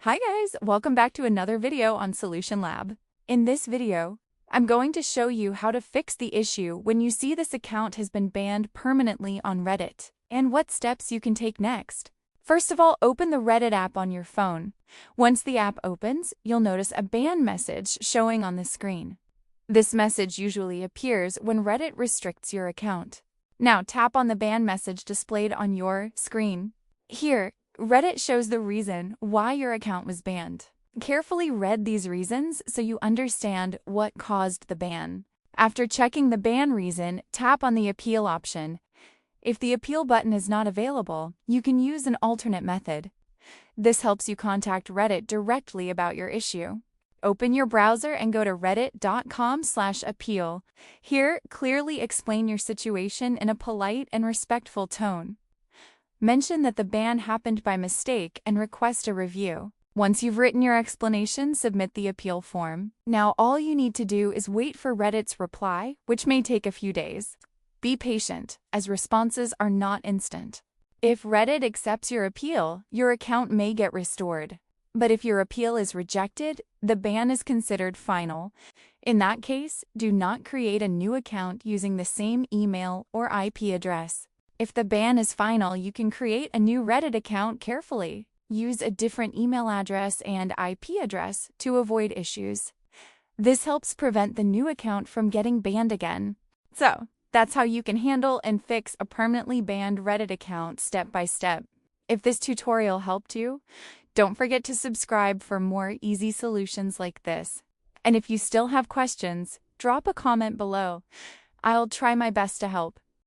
Hi guys, welcome back to another video on Solution Lab. In this video, I'm going to show you how to fix the issue when you see this account has been banned permanently on Reddit, and what steps you can take next. First of all, open the Reddit app on your phone. Once the app opens, you'll notice a ban message showing on the screen. This message usually appears when Reddit restricts your account. Now tap on the ban message displayed on your screen. Here, Reddit shows the reason why your account was banned. Carefully read these reasons so you understand what caused the ban. After checking the ban reason, tap on the appeal option. If the appeal button is not available, you can use an alternate method. This helps you contact Reddit directly about your issue. Open your browser and go to reddit.com/appeal. Here, clearly explain your situation in a polite and respectful tone. Mention that the ban happened by mistake and request a review. Once you've written your explanation, submit the appeal form. Now all you need to do is wait for Reddit's reply, which may take a few days. Be patient, as responses are not instant. If Reddit accepts your appeal, your account may get restored. But if your appeal is rejected, the ban is considered final. In that case, do not create a new account using the same email or IP address. If the ban is final, you can create a new Reddit account carefully. Use a different email address and IP address to avoid issues. This helps prevent the new account from getting banned again. So, that's how you can handle and fix a permanently banned Reddit account step by step. If this tutorial helped you, don't forget to subscribe for more easy solutions like this. And if you still have questions, drop a comment below. I'll try my best to help.